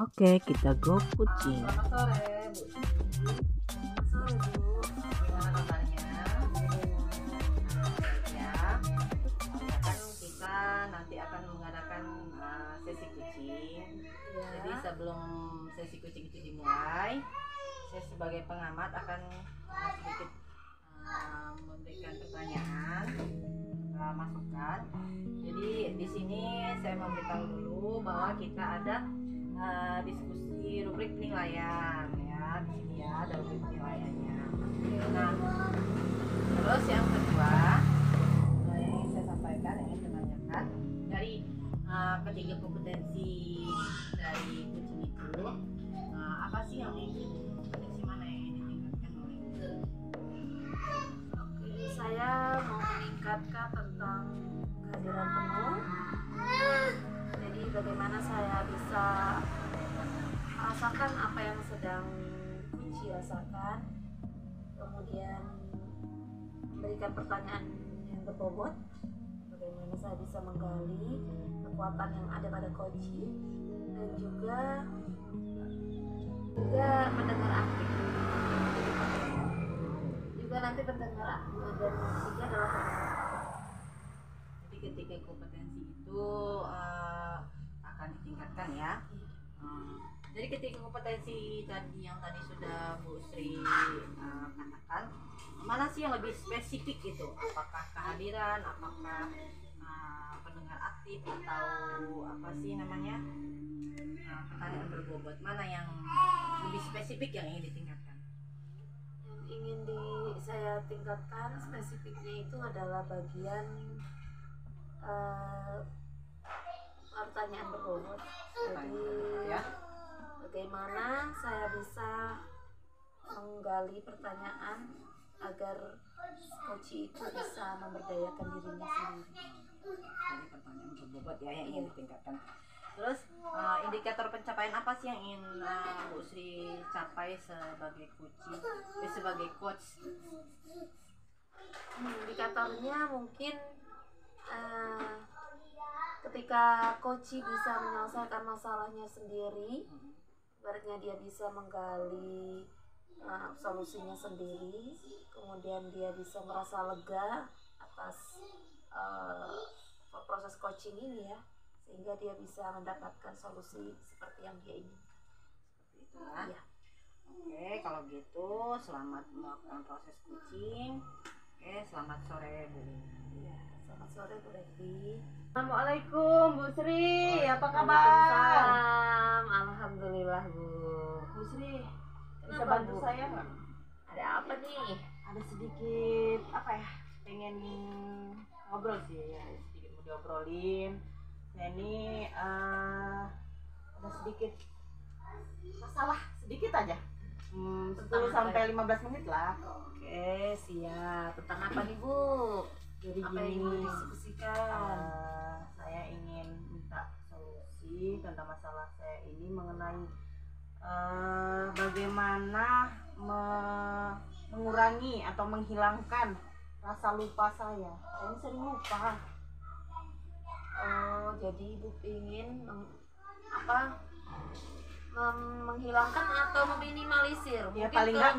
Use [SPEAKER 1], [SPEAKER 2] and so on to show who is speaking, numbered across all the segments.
[SPEAKER 1] Oke, kita go kucing.
[SPEAKER 2] Selamat sore, Bu.
[SPEAKER 3] Selamat sore, Bu.
[SPEAKER 2] Gimana kabarnya? Ya, kan kita nanti akan mengadakan sesi kucing.
[SPEAKER 3] Ya.
[SPEAKER 2] Jadi sebelum sesi kucing itu dimulai, saya sebagai pengamat akan sedikit memberikan pertanyaan, masukan. Jadi di sini saya memberitahu dulu bahwa kita ada diskusi rubrik penilaian ya, di sini ya ada rubrik penilaiannya. Nah, terus yang kedua yang ingin saya sampaikan, yang ingin saya tanyakan dari ketiga kompetensi dari kucing itu, apa sih yang kompetensi mana yang ingin ditingkatkan oleh kucing?
[SPEAKER 3] Oke, saya mau meningkatkan tentang kehadiran penuh. Jadi bagaimana saya bisa merasakan apa yang sedang kunci rasakan, kemudian memberikan pertanyaan yang berbobot, bagaimana saya bisa menggali kekuatan yang ada pada kunci, dan juga mendengar aktif. Juga nanti pendengar aktif dan ketiga adalah pendengar aktif.
[SPEAKER 2] Jadi ketiga kompetensi itu akan ditingkatkan ya. Jadi ketiga kompetensi yang tadi sudah Bu Sri katakan, mana sih yang lebih spesifik itu? Apakah kehadiran, apakah pendengar aktif, atau apa sih namanya pertanyaan berbobot? Mana yang lebih spesifik yang ingin ditingkatkan?
[SPEAKER 3] Yang ingin saya tingkatkan spesifiknya itu adalah bagian pertanyaan berbobot. Jadi
[SPEAKER 2] Ya.
[SPEAKER 3] bagaimana saya bisa menggali pertanyaan agar coach itu bisa memberdayakan dirinya sendiri.
[SPEAKER 2] Jadi pertanyaan berbobot ya yang ingin ditingkatkan. Terus indikator pencapaian apa sih yang ingin Bu Sri capai sebagai sebagai coach?
[SPEAKER 3] Indikatornya mungkin ketika coach bisa menyelesaikan masalahnya sendiri, ibaratnya dia bisa menggali solusinya sendiri, kemudian dia bisa merasa lega atas proses coaching ini ya, sehingga dia bisa mendapatkan solusi seperti yang dia ingin.
[SPEAKER 2] Seperti itu ya.
[SPEAKER 3] Ya.
[SPEAKER 2] Oke, kalau gitu selamat melakukan proses coaching. Oke, selamat sore Bu.
[SPEAKER 3] Ya, selamat sore Bu Revi.
[SPEAKER 1] Assalamualaikum Bu Sri, apa kabar?
[SPEAKER 3] Waalaikumsalam. Alhamdulillah Bu.
[SPEAKER 1] Bu Sri, bisa
[SPEAKER 3] Kenapa,
[SPEAKER 1] bantu
[SPEAKER 3] Bu?
[SPEAKER 1] saya nggak?
[SPEAKER 3] Ada apa nih?
[SPEAKER 1] Ada sedikit apa ya? Pengen ngobrol sih ya, sedikit mau diobrolin. Saya ini ada sedikit masalah, sedikit aja. 10 sampai 15 menit lah.
[SPEAKER 3] Oke, siap. Tentang apa nih Bu?
[SPEAKER 1] Jadi
[SPEAKER 3] Apa yang ingin
[SPEAKER 1] gini,
[SPEAKER 3] didiskusikan?
[SPEAKER 1] saya ingin minta solusi tentang masalah saya ini mengenai bagaimana mengurangi atau menghilangkan rasa lupa saya. Saya ini sering lupa.
[SPEAKER 3] Oh, jadi Ibu ingin menghilangkan atau meminimalisir?
[SPEAKER 1] Ya
[SPEAKER 3] Mungkin
[SPEAKER 1] paling nggak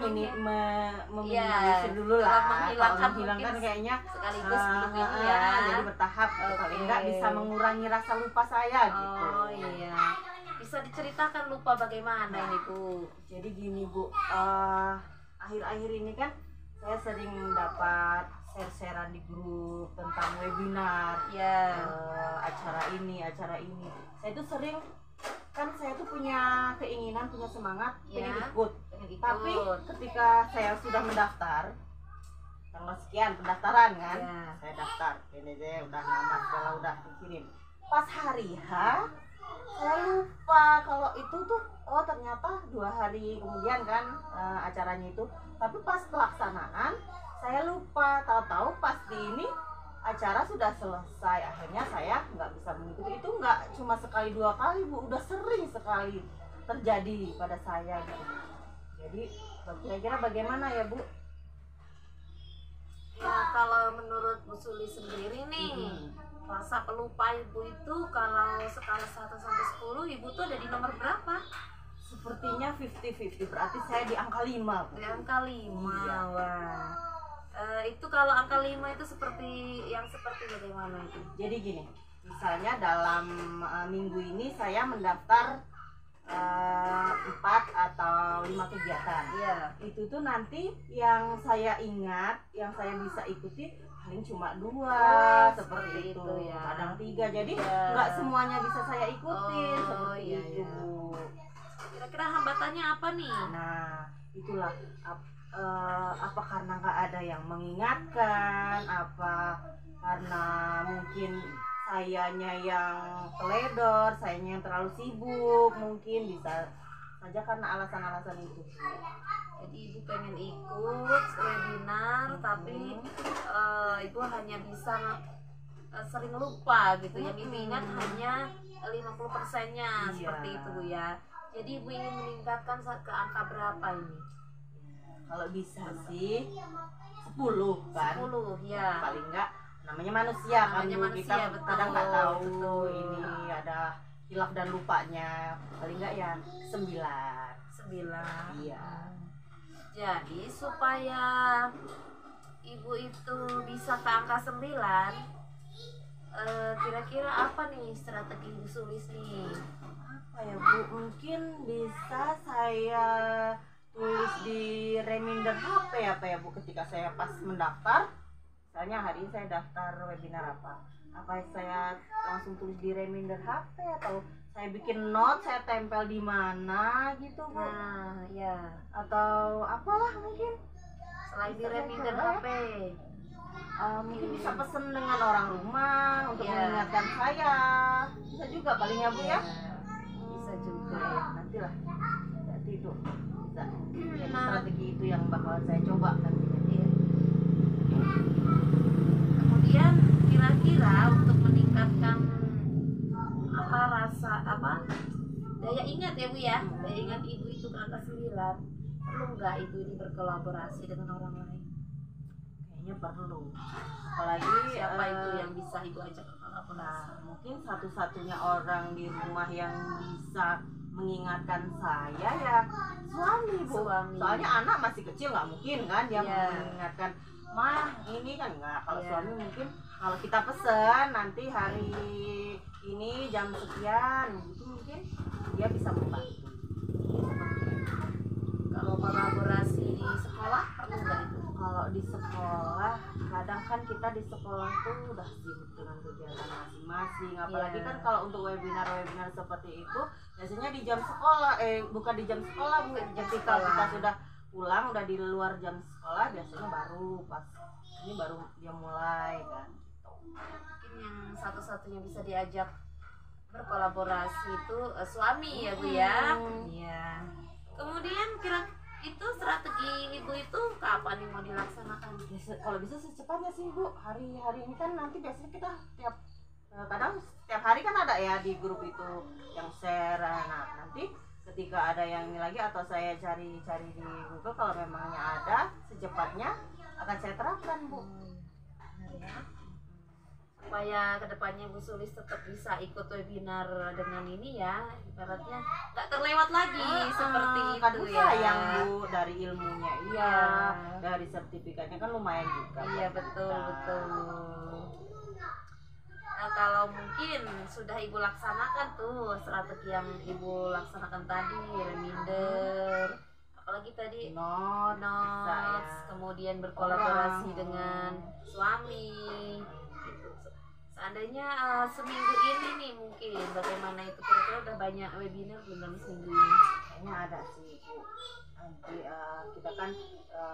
[SPEAKER 1] meminimalisir dulu lah.
[SPEAKER 3] kalau menghilangkan
[SPEAKER 1] Menghilangkan
[SPEAKER 3] mungkin
[SPEAKER 1] kayaknya
[SPEAKER 3] sekaligus belum ini ya.
[SPEAKER 1] jadi bertahap.
[SPEAKER 3] Oke.
[SPEAKER 1] Paling nggak bisa mengurangi rasa lupa saya gitu.
[SPEAKER 3] Oh iya. Bisa diceritakan lupa bagaimana ini Bu?
[SPEAKER 1] Jadi gini Bu, akhir-akhir ini kan saya sering dapat share-sharean di grup tentang webinar,
[SPEAKER 3] Ya.
[SPEAKER 1] acara ini. Saya tuh sering, kan saya tuh punya keinginan, punya semangat,
[SPEAKER 3] Ya.
[SPEAKER 1] pengen ikut.
[SPEAKER 3] Pengen ikut.
[SPEAKER 1] Tapi ketika saya sudah mendaftar, tanggal sekian pendaftaran kan,
[SPEAKER 3] Ya.
[SPEAKER 1] saya daftar, ini saya udah nama segala udah dikirim. Pas hari H, saya lupa kalau itu tuh, oh ternyata 2 hari kemudian kan acaranya itu. Tapi pas pelaksanaan saya lupa, tahu-tahu pas di ini acara sudah selesai, akhirnya saya nggak bisa mengikuti. Itu nggak cuma sekali 2 kali Bu, udah sering sekali terjadi pada saya gitu. Jadi kira-kira bagaimana ya Bu?
[SPEAKER 3] Ya kalau menurut Bu Suli sendiri nih, rasa pelupa ibu itu kalau skala 1 sampai 10 ibu tuh ada di nomor berapa?
[SPEAKER 1] Sepertinya 50-50, berarti saya di angka 5, Bu.
[SPEAKER 3] Di angka 5.
[SPEAKER 1] Iya.
[SPEAKER 3] Wah. Itu kalau angka 5 itu seperti bagaimana itu?
[SPEAKER 1] Jadi gini, misalnya dalam minggu ini saya mendaftar 4 atau 5 kegiatan.
[SPEAKER 3] Iya.
[SPEAKER 1] Itu tuh nanti yang saya ingat, yang saya bisa ikuti paling cuma 2, seperti itu.
[SPEAKER 3] ya.
[SPEAKER 1] Kadang 3, jadi
[SPEAKER 3] Iya.
[SPEAKER 1] nggak semuanya bisa saya ikutin,
[SPEAKER 3] Oh,
[SPEAKER 1] seperti
[SPEAKER 3] iya,
[SPEAKER 1] itu.
[SPEAKER 3] iya. Kira-kira hambatannya apa nih?
[SPEAKER 1] Nah, itulah apa karena nggak ada yang mengingatkan, apa karena mungkin sayanya yang teledor, sayanya yang terlalu sibuk, mungkin bisa saja karena alasan-alasan itu.
[SPEAKER 3] Jadi ibu pengen ikut webinar tapi ibu hanya bisa sering lupa gitu. Yang ibu ingat hanya 50%-nya.
[SPEAKER 1] Iya.
[SPEAKER 3] Seperti itu Bu ya. Jadi ibu ingin meningkatkan ke angka berapa ini?
[SPEAKER 1] Kalau bisa sih 10 kan,
[SPEAKER 3] 10 ya.
[SPEAKER 1] paling enggak namanya manusia kan,
[SPEAKER 3] Namanya
[SPEAKER 1] Bu.
[SPEAKER 3] manusia,
[SPEAKER 1] Kita
[SPEAKER 3] betul,
[SPEAKER 1] kadang nggak tahu
[SPEAKER 3] betul.
[SPEAKER 1] ini ada hilaf dan lupanya, paling enggak ya 9.
[SPEAKER 3] 9.
[SPEAKER 1] Iya.
[SPEAKER 3] Jadi supaya ibu itu bisa ke angka 9, kira-kira apa nih strategi ibu Sulis nih?
[SPEAKER 1] Apa ya, Bu? Mungkin bisa saya tulis di reminder HP apa ya, Bu, ketika saya pas mendaftar. Misalnya hari ini saya daftar webinar apa saya langsung tulis di reminder HP, atau saya bikin note, saya tempel di mana gitu, Bu.
[SPEAKER 3] Nah, ya.
[SPEAKER 1] Atau apalah mungkin.
[SPEAKER 3] Selain di
[SPEAKER 1] Bisa
[SPEAKER 3] reminder
[SPEAKER 1] coba ya.
[SPEAKER 3] HP.
[SPEAKER 1] Mungkin bisa pesen dengan orang rumah untuk
[SPEAKER 3] Iya.
[SPEAKER 1] mengingatkan saya. Bisa juga paling ya, Bu ya.
[SPEAKER 3] Bisa juga.
[SPEAKER 1] Ya, nantilah. Berarti itu bisa. Jadi
[SPEAKER 3] Nah.
[SPEAKER 1] strategi itu yang bakalan saya coba nantinya.
[SPEAKER 3] Iya. Kemudian kira-kira untuk meningkatkan daya ingat ya Bu ya, daya ingat ibu itu ke angka 9, perlu nggak ibu ini berkolaborasi dengan orang lain?
[SPEAKER 1] Kayaknya perlu. Apalagi
[SPEAKER 3] Siapa itu yang bisa ibu ajak ke
[SPEAKER 1] Nah,
[SPEAKER 3] kolaborasi?
[SPEAKER 1] mungkin satu-satunya orang di rumah yang bisa mengingatkan saya ya suami, Bu.
[SPEAKER 3] Suami.
[SPEAKER 1] Soalnya anak masih kecil, nggak mungkin kan dia
[SPEAKER 3] Iya.
[SPEAKER 1] mengingatkan, "Mah, ini kan nggak." Kalau
[SPEAKER 3] Iya.
[SPEAKER 1] suami mungkin kalau kita pesen nanti hari ini jam sekian, itu mungkin dia bisa membantu.
[SPEAKER 3] Kalau kolaborasi di sekolah perlu nggak itu?
[SPEAKER 1] Kalau di sekolah, kadang kan kita di sekolah tuh udah sibuk dengan kegiatan masing-masing. Apalagi
[SPEAKER 3] Iya.
[SPEAKER 1] kan kalau untuk webinar-webinar seperti itu, biasanya di jam sekolah, bukan di jam sekolah, Bu.
[SPEAKER 3] Bukan di jam
[SPEAKER 1] Ketika
[SPEAKER 3] sekolah.
[SPEAKER 1] kita sudah pulang, udah di luar jam sekolah, biasanya baru pas ini baru dia mulai kan.
[SPEAKER 3] Mungkin yang satu-satunya bisa diajak berkolaborasi itu suami ya Bu ya. Iya. Kemudian kira itu strategi ibu itu kapan nih mau dilaksanakan?
[SPEAKER 1] Kalau bisa secepatnya sih, Bu. Hari-hari ini kan nanti biasanya kita kadang setiap hari kan ada ya di grup itu yang share. Nah, nanti ketika ada yang ini lagi atau saya cari-cari di Google, kalau memangnya ada, secepatnya akan saya terapkan, Bu.
[SPEAKER 3] Benar ya. Supaya kedepannya Bu Sulis tetap bisa ikut webinar dengan ini ya, ibaratnya nggak terlewat lagi seperti
[SPEAKER 1] kan
[SPEAKER 3] itu ya.
[SPEAKER 1] sayang, Bu, dari ilmunya iya,
[SPEAKER 3] Iya.
[SPEAKER 1] dari sertifikatnya kan lumayan juga.
[SPEAKER 3] Iya betul
[SPEAKER 1] Nah,
[SPEAKER 3] betul. Nah kalau mungkin sudah ibu laksanakan tuh strategi yang ibu laksanakan tadi, reminder, apalagi tadi
[SPEAKER 1] not
[SPEAKER 3] notes,
[SPEAKER 1] saya.
[SPEAKER 3] kemudian berkolaborasi
[SPEAKER 1] Orang.
[SPEAKER 3] dengan suami. Gitu. Seandainya seminggu ini nih mungkin bagaimana itu, kira-kira udah banyak webinar belum dalam seminggu ini?
[SPEAKER 1] Kayaknya ada sih, Bu. Nanti kita kan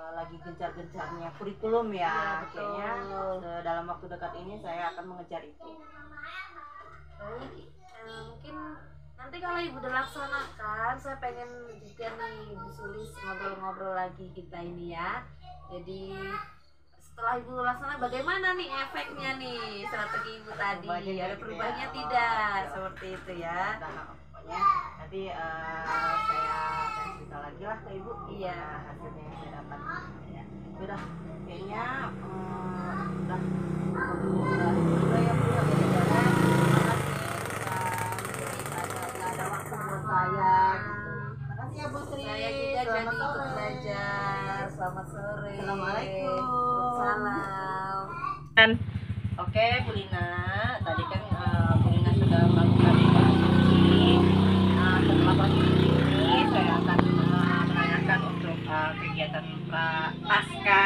[SPEAKER 1] lagi gencar-gencarnya kurikulum ya.
[SPEAKER 3] Iya, betul.
[SPEAKER 1] Kayaknya dalam waktu dekat ini saya akan mengejar itu.
[SPEAKER 3] Baik, mungkin nanti kalau ibu udah laksanakan, saya pengen juga nih Bu Sulis ngobrol-ngobrol lagi kita ini ya. Jadi setelah ibu laksana bagaimana nih efeknya nih strategi ibu tadi?
[SPEAKER 1] Perubahannya
[SPEAKER 3] Ada
[SPEAKER 1] gitu
[SPEAKER 3] perubahannya
[SPEAKER 1] ya.
[SPEAKER 3] tidak?
[SPEAKER 1] Oh,
[SPEAKER 3] Seperti itu ya.
[SPEAKER 1] Nah, pokoknya nanti saya akan cerita lagi lah ke Ibu.
[SPEAKER 3] Iya.
[SPEAKER 1] Gimana hasilnya yang saya dapat. Ya. Udah, kayaknya udah ya, Bu.
[SPEAKER 3] ready untuk belajar. Selamat sore.
[SPEAKER 1] Assalamualaikum.
[SPEAKER 3] Salam.
[SPEAKER 2] Oke, Bu Lina, tadi kan Bu Lina sudah melakukan evaluasi. Setelah proses ini, saya akan menanyakan untuk kegiatan pasca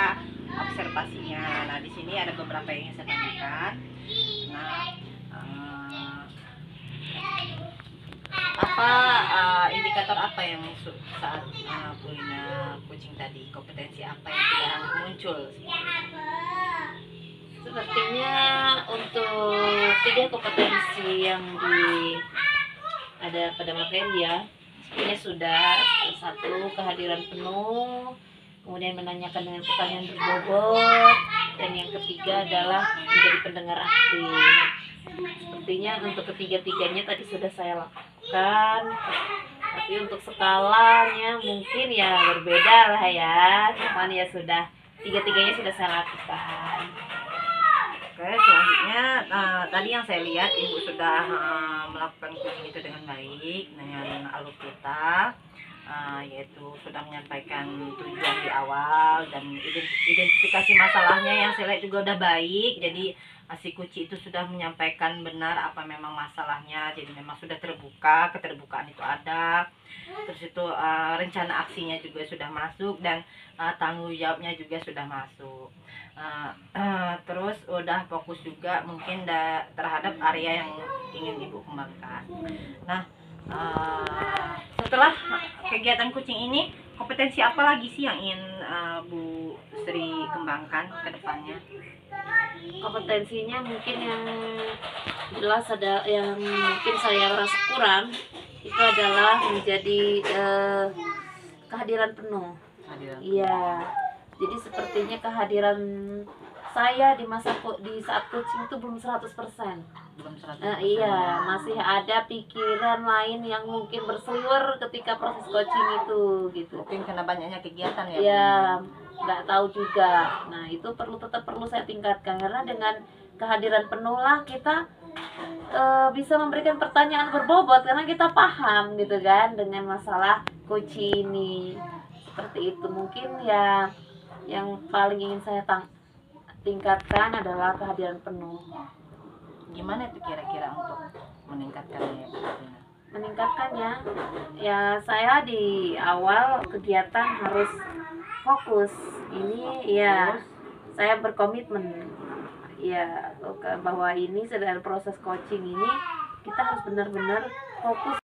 [SPEAKER 2] observasinya. Nah, di sini ada beberapa yang ingin saya tanyakan. Nah, apa indikator apa yang saat Bu Lina kucing tadi, kompetensi apa yang tidak muncul?
[SPEAKER 3] Sepertinya untuk 3 kompetensi yang ada pada materi ya, sepertinya sudah. 1, kehadiran penuh, kemudian menanyakan dengan pertanyaan berbobot, dan yang ketiga adalah menjadi pendengar aktif. Sepertinya untuk ketiga-tiganya tadi sudah saya lakukan, tapi untuk skalanya mungkin ya berbeda lah ya, cuman ya sudah, tiga-tiganya sudah saya lakukan.
[SPEAKER 2] Oke, selanjutnya tadi yang saya lihat Ibu sudah melakukan kucing itu dengan baik, dengan alur kita, yaitu sudah menyampaikan tujuan di awal dan identifikasi masalahnya yang saya lihat juga udah baik. Jadi si kucing itu sudah menyampaikan benar apa memang masalahnya, jadi memang sudah terbuka, keterbukaan itu ada. Terus itu rencana aksinya juga sudah masuk dan tanggung jawabnya juga sudah masuk. Terus udah fokus juga mungkin terhadap area yang ingin Ibu kembangkan. Nah, setelah kegiatan kucing ini, kompetensi apa lagi sih yang ingin Bu Sri kembangkan ke depannya?
[SPEAKER 3] Kompetensinya mungkin yang jelas ada yang mungkin saya rasa kurang, itu adalah menjadi kehadiran penuh. Iya, jadi sepertinya kehadiran saya di saat coaching itu belum 100%.
[SPEAKER 2] Belum 100%.
[SPEAKER 3] Iya, masih ada pikiran lain yang mungkin berseliwer ketika proses coaching itu gitu.
[SPEAKER 2] Mungkin karena banyaknya kegiatan ya.
[SPEAKER 3] Iya, nggak tahu juga. Nah, itu tetap perlu saya tingkatkan, karena dengan kehadiran penuh lah kita bisa memberikan pertanyaan berbobot, karena kita paham gitu kan dengan masalah coaching ini. Seperti itu mungkin ya, yang paling ingin saya tingkatkan adalah kehadiran penuh.
[SPEAKER 2] Gimana itu kira-kira untuk meningkatkannya?
[SPEAKER 3] Meningkatkannya ya, saya di awal kegiatan harus fokus. Ini ya saya berkomitmen ya bahwa ini sedang proses coaching ini kita harus benar-benar fokus